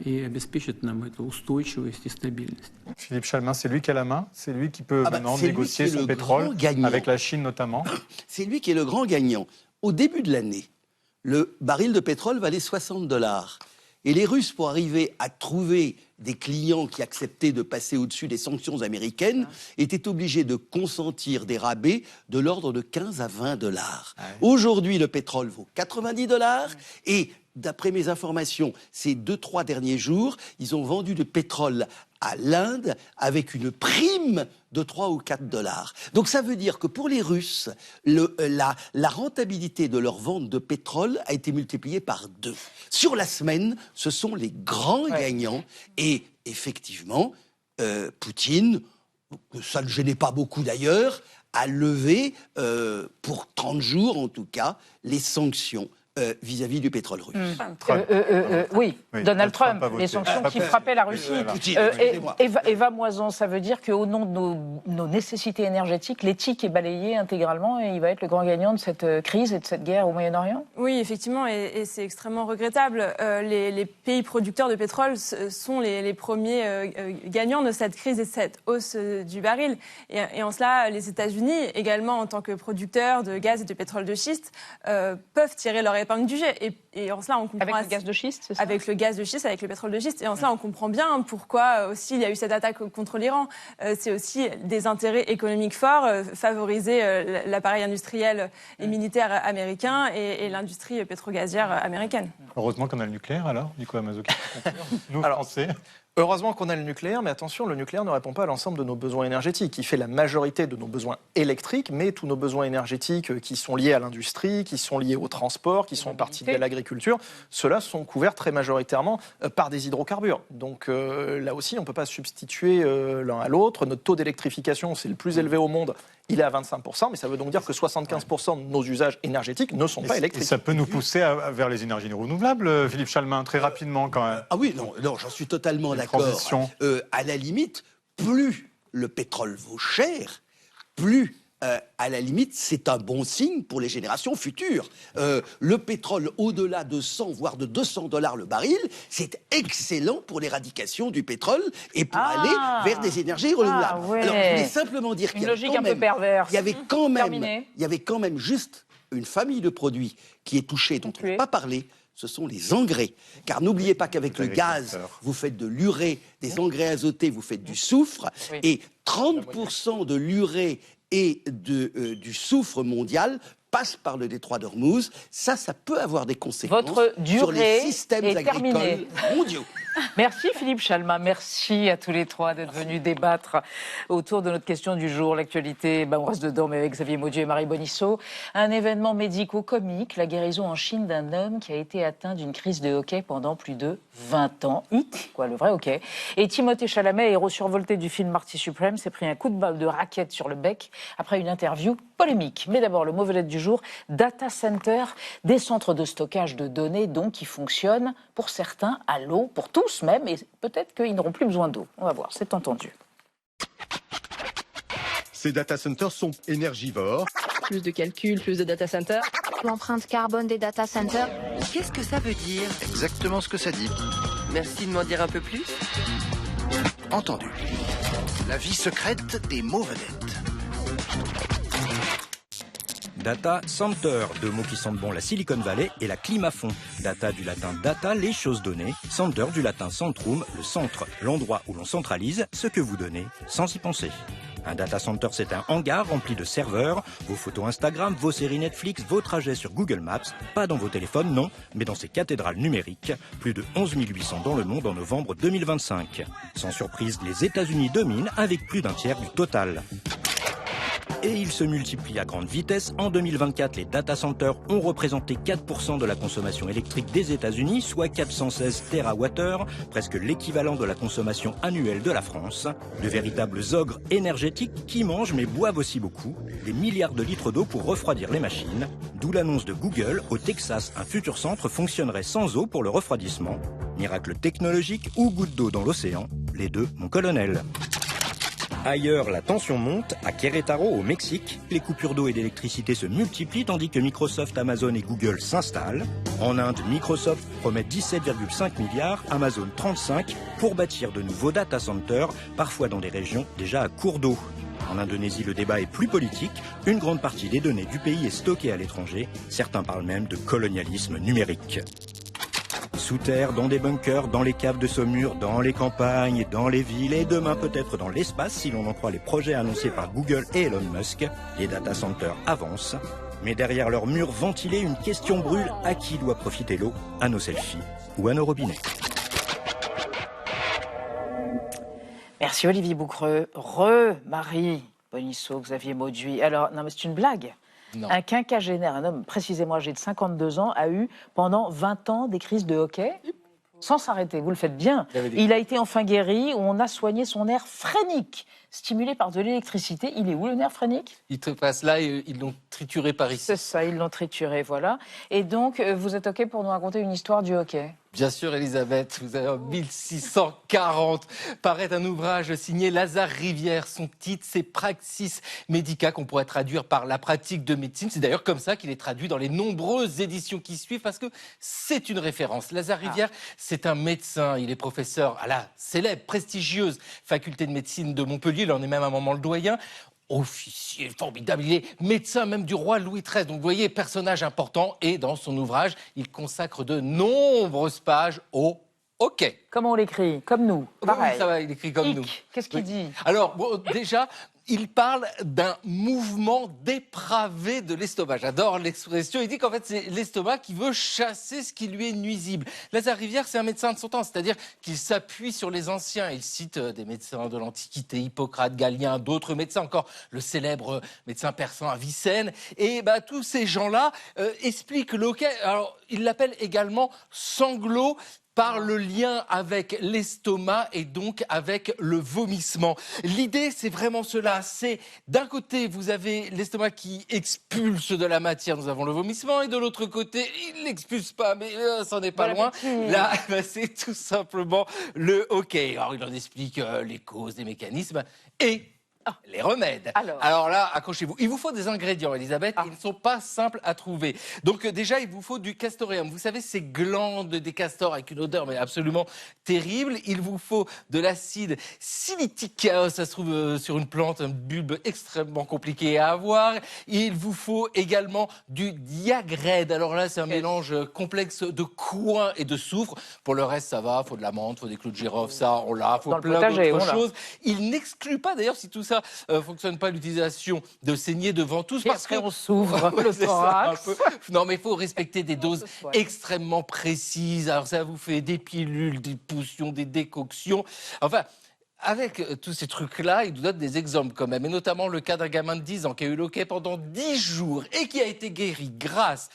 Et обеспечит нам эту устойчивость и стабильность. Philippe Chalmin, c'est lui qui a la main, c'est lui qui peut maintenant négocier son pétrole, avec la Chine notamment. C'est lui qui est le grand gagnant. Au début de l'année, le baril de pétrole valait $60. Et les Russes, pour arriver à trouver des clients qui acceptaient de passer au-dessus des sanctions américaines étaient obligés de consentir des rabais de l'ordre de 15 à 20 $. Aujourd'hui, le pétrole vaut 90 $ et d'après mes informations, ces 2-3 derniers jours, ils ont vendu du pétrole à l'Inde avec une prime de 3 ou 4 $. Donc ça veut dire que pour les Russes, la rentabilité de leur vente de pétrole a été multipliée par 2. Sur la semaine, ce sont les grands gagnants. Et effectivement, Poutine, ça ne le gênait pas beaucoup d'ailleurs, a levé, pour 30 jours en tout cas, les sanctions vis-à-vis du pétrole russe. Oui, Donald Trump, les sanctions qui frappaient la Russie. Eva Moisan, ça veut dire qu'au nom de nos nécessités énergétiques, l'éthique est balayée intégralement et il va être le grand gagnant de cette crise et de cette guerre au Moyen-Orient? Oui, effectivement, et c'est extrêmement regrettable. Les pays producteurs de pétrole sont les premiers gagnants de cette crise et de cette hausse du baril. Et en cela, les États-Unis, également en tant que producteurs de gaz et de pétrole de schiste, peuvent tirer leur épingle du jeu. Et en cela, on comprend... Avec le gaz de schiste, c'est ça? Avec le gaz de schiste, avec le pétrole de schiste. Et en cela, on comprend bien pourquoi aussi il y a eu cette attaque contre l'Iran. C'est aussi des intérêts économiques forts, favoriser l'appareil industriel et militaire américain et l'industrie pétrogazière américaine. Heureusement qu'on a le nucléaire alors, Nicolas Mazzucchi. Nous, Français. Heureusement qu'on a le nucléaire, mais attention, le nucléaire ne répond pas à l'ensemble de nos besoins énergétiques. Il fait la majorité de nos besoins électriques, mais tous nos besoins énergétiques qui sont liés à l'industrie, qui sont liés au transport, qui sont en partie liés à l'agriculture, ceux-là sont couverts très majoritairement par des hydrocarbures. Donc là aussi, on ne peut pas substituer l'un à l'autre. Notre taux d'électrification, c'est le plus élevé au monde. Il est à 25%, mais ça veut donc dire que 75% de nos usages énergétiques ne sont pas électriques. Et ça peut nous pousser vers les énergies renouvelables, Philippe Chalmin, très rapidement quand même. Ah oui, non, j'en suis totalement d'accord. À la limite, plus le pétrole vaut cher, plus... à la limite, c'est un bon signe pour les générations futures. Le pétrole au-delà de 100, voire de 200 $ le baril, c'est excellent pour l'éradication du pétrole et pour aller vers des énergies renouvelables. Alors, je voulais simplement dire qu'il y logique un peu perverse. Il y avait quand même juste une famille de produits qui est touchée, dont on n'a pas parlé. Ce sont les engrais. Car n'oubliez pas qu'avec le gaz, vous faites de l'urée, des engrais azotés, vous faites du soufre. Et 30% de l'urée et du soufre mondial passe par le détroit d'Ormuz. Ça peut avoir des conséquences sur les systèmes agricoles mondiaux. Merci Philippe Chalmin, merci à tous les trois d'être venus débattre autour de notre question du jour. L'actualité, on reste dedans, mais avec Xavier Maudieu et Marie Bonisseau. Un événement médico-comique, la guérison en Chine d'un homme qui a été atteint d'une crise de hockey pendant plus de 20 ans. Le vrai hockey. Et Timothée Chalamet, héros survolté du film Marty Supreme, s'est pris un coup de balle de raquette sur le bec après une interview polémique. Mais d'abord, le mot vedette du jour, data center, des centres de stockage de données donc qui fonctionnent pour certains à l'eau, pour tous même, et peut-être qu'ils n'auront plus besoin d'eau. On va voir, c'est entendu. Ces data centers sont énergivores. Plus de calculs, plus de data centers. L'empreinte carbone des data centers. Qu'est-ce que ça veut dire? Exactement ce que ça dit. Merci de m'en dire un peu plus. Entendu. La vie secrète des mots vedettes. Data center, deux mots qui sentent bon la Silicon Valley et la Climafond. Data du latin data, les choses données. Center du latin centrum, le centre, l'endroit où l'on centralise ce que vous donnez sans y penser. Un data center, c'est un hangar rempli de serveurs, vos photos Instagram, vos séries Netflix, vos trajets sur Google Maps, pas dans vos téléphones, non, mais dans ces cathédrales numériques, plus de 11 800 dans le monde en novembre 2025. Sans surprise, les États-Unis dominent avec plus d'un tiers du total. Et ils se multiplient à grande vitesse. En 2024, les data centers ont représenté 4% de la consommation électrique des États-Unis, soit 416 TWh, presque l'équivalent de la consommation annuelle de la France. De véritables ogres énergétiques qui mangent mais boivent aussi beaucoup. Des milliards de litres d'eau pour refroidir les machines. D'où l'annonce de Google, au Texas, un futur centre fonctionnerait sans eau pour le refroidissement. Miracle technologique ou goutte d'eau dans l'océan, les deux, mon colonel. Ailleurs, la tension monte. À Querétaro, au Mexique, les coupures d'eau et d'électricité se multiplient tandis que Microsoft, Amazon et Google s'installent. En Inde, Microsoft promet 17,5 milliards, Amazon 35, pour bâtir de nouveaux data centers, parfois dans des régions déjà à court d'eau. En Indonésie, le débat est plus politique. Une grande partie des données du pays est stockée à l'étranger. Certains parlent même de colonialisme numérique. sous terre, dans des bunkers, dans les caves de Saumur, dans les campagnes, dans les villes et demain peut-être dans l'espace si l'on en croit les projets annoncés par Google et Elon Musk. Les data centers avancent. Mais derrière leurs murs ventilés, une question brûle. À qui doit profiter l'eau? À nos selfies ou à nos robinets? Merci Olivier Boucreux. Marie Bonisseau, Xavier Mauduit. Alors, non mais c'est une blague. Non. Un quinquagénaire, un homme précisément âgé de 52 ans, a eu pendant 20 ans des crises de hoquet sans s'arrêter. Vous le faites bien. Il a été enfin guéri, on a soigné son nerf phrénique, stimulé par de l'électricité. Il est où le nerf phrénique? Il te passe là et ils l'ont trituré par ici. C'est ça, ils l'ont trituré, voilà. Et donc, vous êtes OK pour nous raconter une histoire du hockey? Bien sûr, Elisabeth, vous avez en 1640 paraît un ouvrage signé Lazare Rivière. Son titre, c'est Praxis Medica, qu'on pourrait traduire par la pratique de médecine. C'est d'ailleurs comme ça qu'il est traduit dans les nombreuses éditions qui suivent, parce que c'est une référence. Lazare Rivière, c'est un médecin. Il est professeur à la célèbre, prestigieuse faculté de médecine de Montpellier. Il en est même à un moment le doyen. Officier formidable, il est médecin même du roi Louis XIII. Donc vous voyez, personnage important. Et dans son ouvrage, il consacre de nombreuses pages au hockey. Comment on l'écrit? Comme nous, pareil. Oui, ça va, il écrit comme nous. Qu'est-ce qu'il dit? Alors, bon, déjà, il parle d'un mouvement dépravé de l'estomac. J'adore l'expression. Il dit qu'en fait, c'est l'estomac qui veut chasser ce qui lui est nuisible. Lazare Rivière, c'est un médecin de son temps, c'est-à-dire qu'il s'appuie sur les anciens. Il cite des médecins de l'Antiquité, Hippocrate, Galien, d'autres médecins, encore le célèbre médecin persan Avicenne. Et tous ces gens-là expliquent le hockey. Alors, il l'appelle également sanglot, par le lien avec l'estomac et donc avec le vomissement. L'idée, c'est vraiment cela. C'est d'un côté, vous avez l'estomac qui expulse de la matière, nous avons le vomissement, et de l'autre côté, il n'expulse pas, mais ça n'est pas loin. Là, c'est tout simplement le hockey. Alors, il en explique les causes, les mécanismes et les remèdes. Alors là, accrochez-vous. Il vous faut des ingrédients, Elisabeth, ils ne sont pas simples à trouver. Donc déjà, il vous faut du castoreum. Vous savez, ces glandes des castors avec une odeur mais absolument terrible. Il vous faut de l'acide silitique. Ça se trouve sur une plante, un bulbe extrêmement compliqué à avoir. Il vous faut également du diagrède. Alors là, c'est un mélange complexe de coin et de soufre. Pour le reste, ça va. Il faut de la menthe, il faut des clous de girofle, ça, on l'a. Il faut plein d'autres choses. Il n'exclut pas, d'ailleurs, si tout ça fonctionne pas, l'utilisation de saignées de ventouses, parce qu'on s'ouvre le thorax. Non, mais il faut respecter des doses extrêmement précises. Alors ça vous fait des pilules, des potions, des décoctions. Enfin, avec tous ces trucs-là, il nous donne des exemples quand même, et notamment le cas d'un gamin de 10 ans qui a eu le hockey pendant 10 jours et qui a été guéri grâce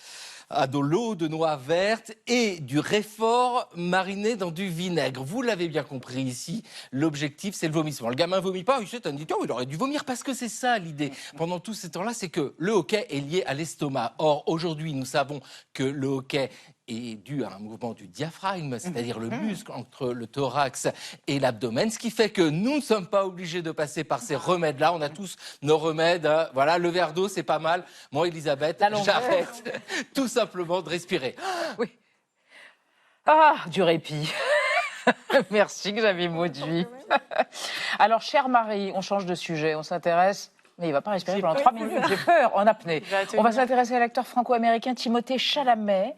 à de l'eau de noix verte et du réfort mariné dans du vinaigre. Vous l'avez bien compris ici, l'objectif, c'est le vomissement. Le gamin vomit pas, il s'est dit, il aurait dû vomir, parce que c'est ça l'idée. Pendant tout ce temps-là, c'est que le hockey est lié à l'estomac. Or, aujourd'hui, nous savons que le hockey est dû à un mouvement du diaphragme, c'est-à-dire le muscle entre le thorax et l'abdomen, ce qui fait que nous ne sommes pas obligés de passer par ces remèdes-là. On a tous nos remèdes. Hein. Voilà, le verre d'eau, c'est pas mal. Moi, Elisabeth, j'arrête tout simplement de respirer. Oui. Du répit. Merci Xavier Mauduit. Alors, chère Marie, on change de sujet, on s'intéresse... Mais il ne va pas respirer pendant 3 minutes, j'ai peur, en apnée. On va s'intéresser à l'acteur franco-américain Timothée Chalamet,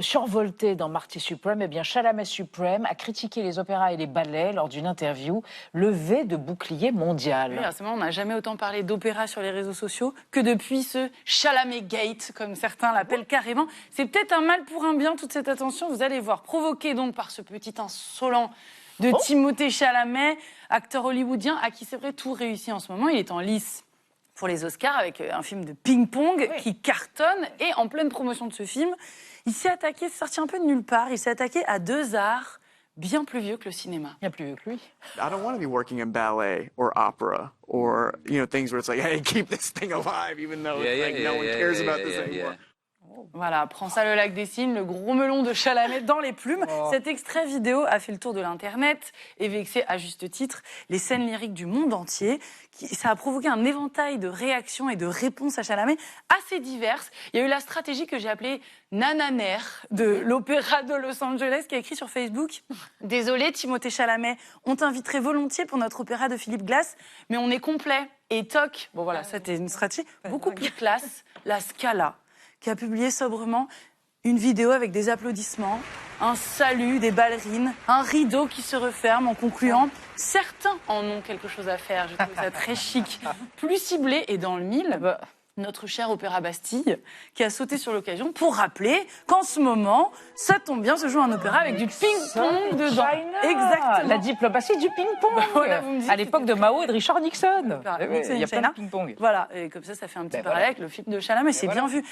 survolté dans Marty Supreme. Eh bien, Chalamet Supreme a critiqué les opéras et les ballets lors d'une interview levée de bouclier mondial. Oui, c'est vrai, on n'a jamais autant parlé d'opéra sur les réseaux sociaux que depuis ce Chalamet Gate, comme certains l'appellent carrément. C'est peut-être un mal pour un bien, toute cette attention, vous allez voir, provoquée donc par ce petit insolent de Timothée Chalamet, acteur hollywoodien à qui c'est vrai tout réussit en ce moment. Il est en lice pour les Oscars avec un film de ping-pong qui cartonne, et en pleine promotion de ce film, il s'est attaqué, c'est sorti un peu de nulle part, il s'est attaqué à 2 arts bien plus vieux que le cinéma. Bien plus vieux que lui. I don't want to be working in ballet or opera or things where it's like, hey, keep this thing alive even though no one cares about this anymore. Voilà, prends ça le lac des Cygnes, le gros melon de Chalamet dans les plumes. Cet extrait vidéo a fait le tour de l'internet et vexé à juste titre les scènes lyriques du monde entier. Ça a provoqué un éventail de réactions et de réponses à Chalamet assez diverses. Il y a eu la stratégie que j'ai appelée Nananer de l'Opéra de Los Angeles qui a écrit sur Facebook: désolé Timothée Chalamet, on t'inviterait volontiers pour notre opéra de Philippe Glass, mais on est complet. Et toc, bon voilà, c'était une stratégie beaucoup plus classe, la Scala, qui a publié sobrement: une vidéo avec des applaudissements, un salut, des ballerines, un rideau qui se referme en concluant « Certains en ont quelque chose à faire ». Je trouve ça très chic. Plus ciblé et dans le mille, notre cher Opéra Bastille, qui a sauté sur l'occasion pour rappeler qu'en ce moment, ça tombe bien, se joue un opéra avec du ping-pong dedans. Exactement. La diplomatie du ping-pong. Voilà, à l'époque de Mao et de Richard Nixon. Il y a plein de ping-pong. Voilà, et comme ça fait un petit parallèle avec le film de Chalamet, c'est bien vu.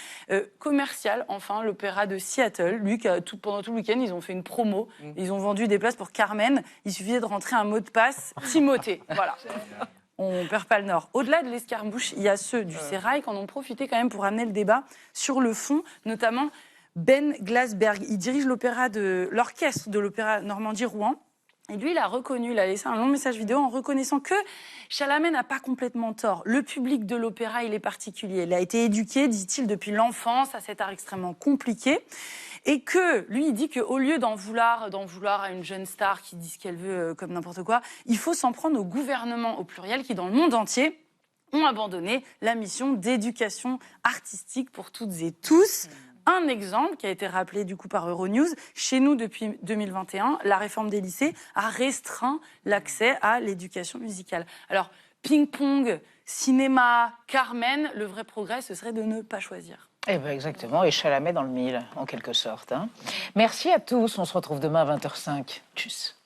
Commercial, enfin, l'opéra de Seattle, lui, pendant tout le week-end, ils ont fait une promo. Ils ont vendu des places pour Carmen. Il suffisait de rentrer un mot de passe, Timothée. Voilà. On perd pas le nord. Au-delà de l'escarmouche, il y a ceux du Sérail qui en ont profité quand même pour amener le débat sur le fond, notamment Ben Glasberg. Il dirige l'orchestre de l'opéra Normandie-Rouen. Et lui, il a reconnu, il a laissé un long message vidéo en reconnaissant que Chalamet n'a pas complètement tort. Le public de l'opéra, il est particulier. Il a été éduqué, dit-il, depuis l'enfance à cet art extrêmement compliqué. Et que, lui, il dit qu'au lieu d'en vouloir à une jeune star qui dit ce qu'elle veut comme n'importe quoi, il faut s'en prendre au gouvernement, au pluriel, qui, dans le monde entier, ont abandonné la mission d'éducation artistique pour toutes et tous. Un exemple qui a été rappelé du coup par Euronews, chez nous depuis 2021, la réforme des lycées a restreint l'accès à l'éducation musicale. Alors, ping-pong, cinéma, Carmen, le vrai progrès, ce serait de ne pas choisir. Eh ben exactement, et Chalamet dans le mille, en quelque sorte. Merci à tous, on se retrouve demain à 20h05. Tchuss.